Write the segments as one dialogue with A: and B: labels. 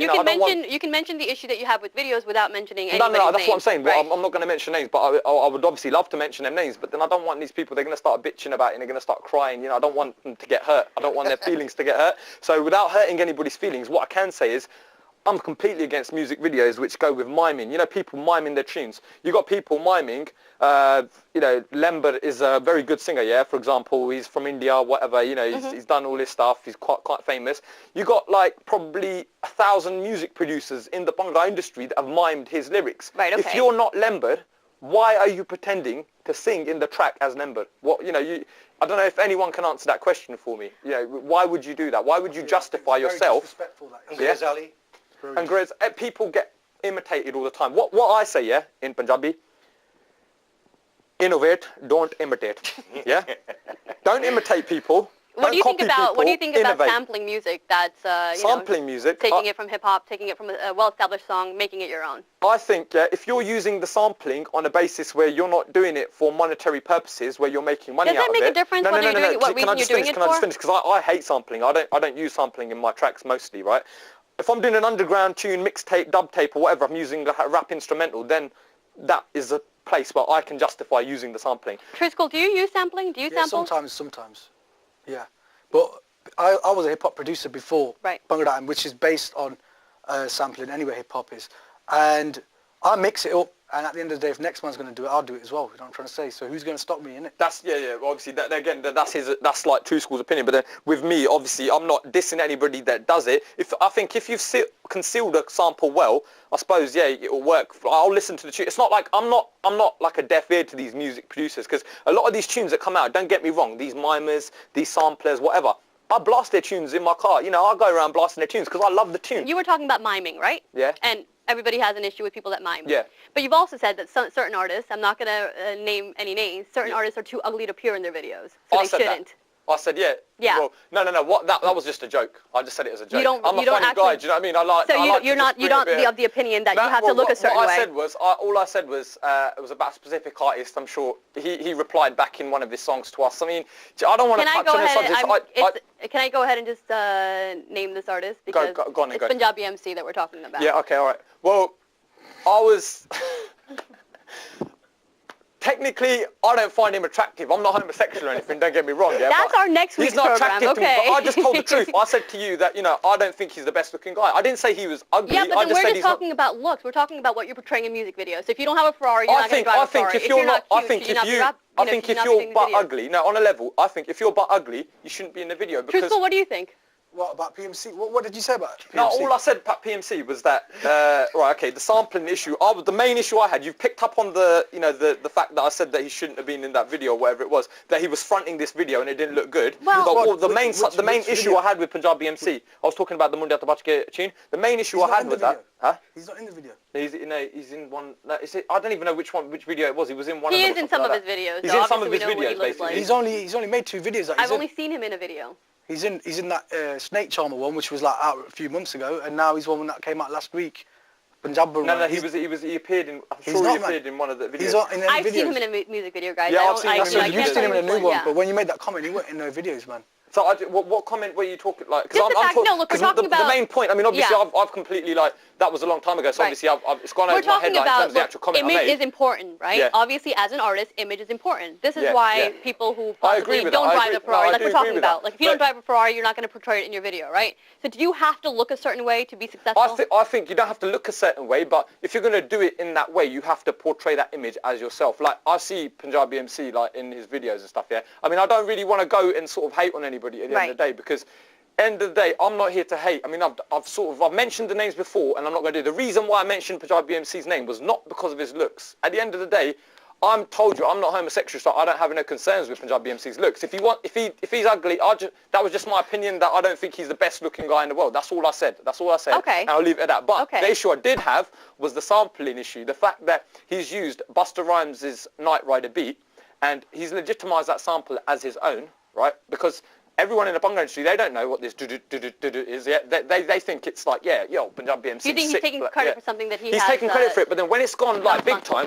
A: you can mention the issue that you have with videos without mentioning anybody's
B: No, that's
A: names,
B: what I'm saying.
A: right?
B: I'm not going to mention names, but I would obviously love to mention them names. But then I don't want these people. They're going to start bitching about it and they're going to start crying. You know, I don't want them to get hurt. I don't want their feelings to get hurt. So without hurting anybody's feelings, what I can say is, I'm completely against music videos which go with miming. You know, people miming their tunes. You got people miming. You know, Lember is a very good singer. Yeah, for example, he's from India, whatever. You know, he's done all this stuff. He's quite famous. You got like probably 1,000 music producers in the Bhangra industry that have mimed his lyrics.
A: Right. Okay.
B: If you're not Lember, why are you pretending to sing in the track as Lember? What, you know, I don't know if anyone can answer that question for me. You know, why would you do that? Why would you justify yourself?
C: Disrespectful, that is.
B: Yeah.
C: Ali.
B: And Gardez, people get imitated all the time. What I say, yeah, in Punjabi, innovate, don't imitate. Yeah, don't imitate people.
A: What do you think about
B: innovate.
A: sampling music? That's
B: sampling music,
A: taking it from hip hop, taking it from a well-established song, making it your own.
B: I think if you're using the sampling on a basis where you're not doing it for monetary purposes, where you're making money out of it.
A: Does that make a difference whether you're doing it, what reason you're doing it for?
B: Can I just finish? Because I hate sampling. I don't use sampling in my tracks mostly, right? If I'm doing an underground tune, mixtape, dub tape, or whatever, I'm using a rap instrumental, then that is a place where I can justify using the sampling.
A: Triskel, do you use sampling? Do you sample?
C: Sometimes. Yeah. But I was a hip-hop producer before Bhangra, which is based on sampling anyway, hip-hop is. And I mix it up, and at the end of the day, if next man's going to do it, I'll do it as well. You know what I'm trying to say? So who's going to stop me, innit?
B: That's, yeah, obviously, that's like True School's opinion. But then with me, obviously, I'm not dissing anybody that does it. I think if you've concealed a sample well, I suppose, yeah, it'll work. I'll listen to the tune. It's not like, I'm not like a deaf ear to these music producers, because a lot of these tunes that come out, don't get me wrong, these mimers, these samplers, whatever, I blast their tunes in my car. You know, I go around blasting their tunes because I love the tune.
A: You were talking about miming, right?
B: Yeah.
A: And everybody has an issue with people that mime.
B: Yeah.
A: But you've also said that certain artists, I'm not going to name any names, certain artists are too ugly to appear in their videos, so they shouldn't.
B: I said, yeah.
A: Yeah.
B: Well, no. What? That was just a joke. I just said it as a joke. I'm a funny
A: actually,
B: guy. Do you know what I mean? I like.
A: So you're not of the opinion that you have to look a certain way.
B: All I said was it was about a specific artist. I'm sure he replied back in one of his songs to us. I mean, I don't want to touch on the subject.
A: Can I go ahead and just name this artist, because
B: go on,
A: it's Punjabi MC that we're talking about.
B: Yeah. Okay. All right. Well, I was. Technically, I don't find him attractive. I'm not homosexual or anything, don't get me wrong. Yeah,
A: that's our next week's program, okay.
B: But I just told the truth. I said to you that, you know, I don't think he's the best looking guy. I didn't say he was ugly.
A: Yeah, but we're just talking about looks. We're talking about what you're portraying in music videos. So if you don't have a Ferrari, you're not going to drive a Ferrari. If you're not cute,
B: I think if you're butt ugly, no, on a level, I think if you're butt ugly, you shouldn't be in the video. Because
A: Truthful, what do you think?
C: What about PMC? What did you say about PMC?
B: No, all I said about PMC was that, right, okay, the sampling issue, the main issue I had, you've picked up on the, you know, the fact that I said that he shouldn't have been in that video, or whatever it was, that he was fronting this video and it didn't look good. Well, the main issue I had with Punjabi MC, I was talking about the Mundia Tabachke tune, the main issue I had with that. Huh?
C: He's not in the video.
B: He's in one. No, I don't even know which video it was. He was in one.
A: He is in some of his videos.
B: He's in some of his videos, basically.
C: He's only made 2 videos.
A: I've only seen him in a video.
C: He's in that Snake Charmer one, which was like out a few months ago, and now he's one that came out last week. Punjab.
B: No, he appeared in. I'm sure he appeared in one of the videos.
C: He's not in any videos.
A: I've seen him in a music video, guys.
B: Yeah, I've seen him.
C: You've seen him in a new one, but when you made that comment, he weren't in no videos, man.
B: So what comment were you talking like?
A: Just the fact, no, look, we're talking about
B: the main point. I mean, obviously, I've completely like that was a long time ago, so obviously it's gone over my head like, in terms of the actual comment I made.
A: Image is important, right? Yeah. Obviously, as an artist, image is important. This is why people who possibly don't drive a Ferrari, like we're talking about, like if you don't drive a Ferrari, you're not going to portray it in your video, right? So do you have to look a certain way to be successful?
B: I think you don't have to look a certain way, but if you're going to do it in that way, you have to portray that image as yourself. Like I see Punjabi MC like in his videos and stuff. Yeah, I mean, I don't really want to go and sort of hate on anybody at the end of the day, because end of the day, I'm not here to hate. I mean, I've mentioned the names before, and I'm not going to do. The reason why I mentioned Punjabi MC's name was not because of his looks. At the end of the day, I'm told you I'm not homosexual, so I don't have no concerns with Punjabi MC's looks. If he's ugly, that was just my opinion, that I don't think he's the best looking guy in the world. That's all I said.
A: Okay.
B: And I'll leave it at that. But the issue I did have was the sampling issue. The fact that he's used Busta Rhymes' Night Rider beat, and he's legitimised that sample as his own, right? Because everyone in the Bhangra industry, they don't know what this is yet. They think it's like, Punjabi MC.
A: You think he's taking credit for something that
B: he's taking credit for it, but then when it's gone like big time,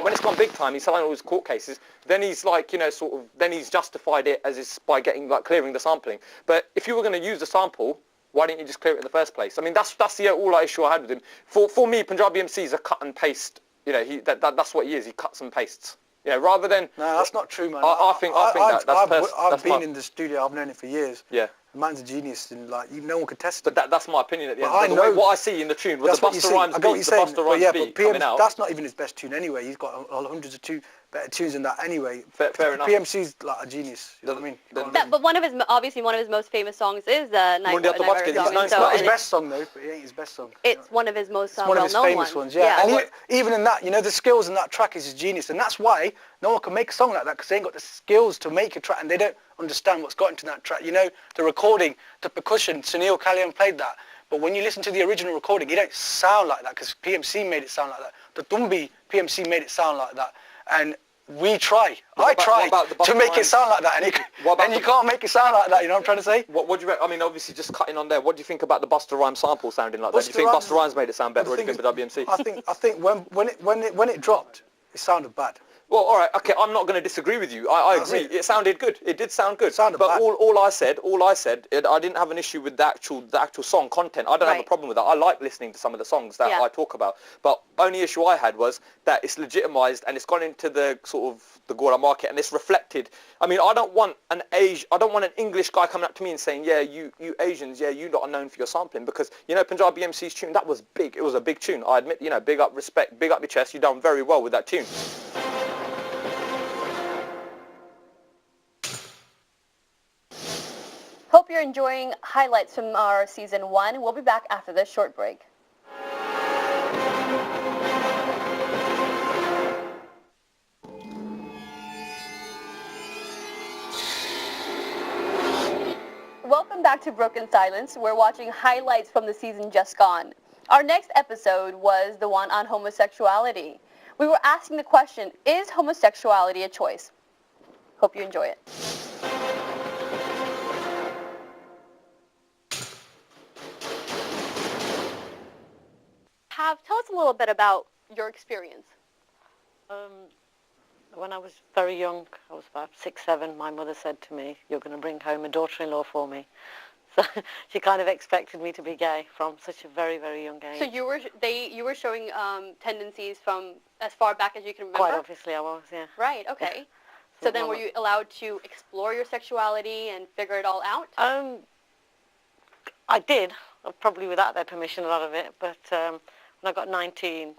B: he's selling all his court cases, then he's like, then he's justified it as by getting like clearing the sampling. But if you were going to use the sample, Why didn't you just clear it in the first place? I mean, that's the all issue I had with him. For me, Punjabi MC is a cut and paste. You know, that's what he is. He cuts and pastes. You know, rather than...
C: No, that's not true, man.
B: I think
C: I've been in the studio. I've known him for years.
B: Yeah.
C: The man's a genius, and like no one could test it.
B: But that's my opinion at the end.
C: I know
B: what I see in the tune was the Busta Rhymes beat. The Busta Rhymes beat coming out.
C: That's not even his best tune anyway. He's got hundreds of better tunes than that anyway.
B: Fair enough.
C: PMC's like a genius. You know what I mean?
A: But one of his most famous songs is Night.
C: It's not his best song though. But it ain't his best song.
A: It's one of his most
C: one of his famous ones. Yeah. And even in that, you know, the skills in that track is his genius, and that's why no one can make a song like that because they ain't got the skills to make a track, and they don't understand what's got into that track. You know, the recording, the percussion. Sunil Kalyan played that. But when you listen to the original recording, it don't sound like that because PMC made it sound like that. The Tumbi PMC made it sound like that. And I try to make it sound like that, and you can't make it sound like that. You know what I'm trying to say?
B: What do you reckon? I mean, obviously, just cutting on there. What do you think about the Busta Rhymes sample sounding like that? Do you think Busta Rhymes made it sound better, or do you think for WMC?
C: I think when it dropped, it sounded bad.
B: Well, all right, okay, I'm not going to disagree with you. I agree. It sounded good. It did sound good.
C: But
B: bad. all I said, I didn't have an issue with the actual song content. I don't have a problem with that. I like listening to some of the songs that I talk about. But only issue I had was that it's legitimized and it's gone into the sort of the Gora market and it's reflected. I mean, I don't want an English guy coming up to me and saying, yeah, you Asians, yeah, you lot are known for your sampling, because, you know, Punjabi MC's tune, that was big. It was a big tune. I admit, you know, big up, respect, big up your chest. You've done very well with that tune.
A: Hope you're enjoying highlights from our season 1. We'll be back after this short break. Welcome back to Broken Silence. We're watching highlights from the season just gone. Our next episode was the one on homosexuality. We were asking the question, is homosexuality a choice? Hope you enjoy it. Tell us a little bit about your experience.
D: When I was very young, I was about 6, 7, my mother said to me, you're going to bring home a daughter-in-law for me. So she kind of expected me to be gay from such a very, very young age.
A: So you were showing tendencies from as far back as you can remember?
D: Quite obviously I was, yeah.
A: Right, okay. Yeah. So then were you allowed to explore your sexuality and figure it all out?
D: I did, probably without their permission, a lot of it, but when I got 19,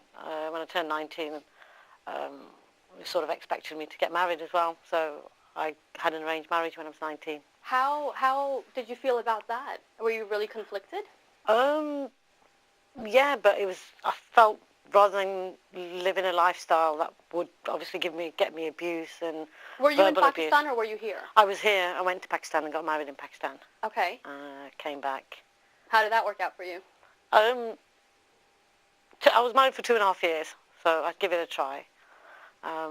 D: when I turned 19, they sort of expected me to get married as well, so I had an arranged marriage when I was 19.
A: How did you feel about that? Were you really conflicted?
D: Yeah, but I felt rather than living a lifestyle that would obviously get me abuse and
A: Were you in Pakistan
D: abuse.
A: Or were you here?
D: I was here. I went to Pakistan and got married in Pakistan.
A: Okay.
D: Came back.
A: How did that work out for you?
D: I was married for 2.5 years, so I'd give it a try. I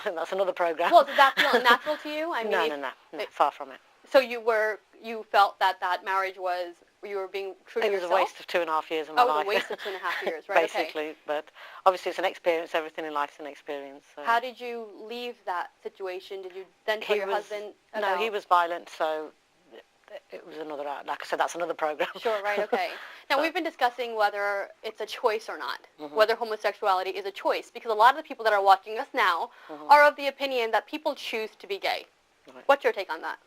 D: think that's another program.
A: Well, did that feel unnatural to you? I mean,
D: no, far from it.
A: So you felt that marriage you were being true to yourself?
D: It was a waste of 2.5 years of my life.
A: Oh, a waste of 2.5 years, right?
D: Basically,
A: okay.
D: But obviously it's an experience. Everything in life's an experience. So.
A: How did you leave that situation? Did you then tell your husband about...
D: No, he was violent, so it was another, like I said, that's another program.
A: Sure, right, okay. Now, we've been discussing whether it's a choice or not, whether homosexuality is a choice, because a lot of the people that are watching us now are of the opinion that people choose to be gay. Right. What's your take on that?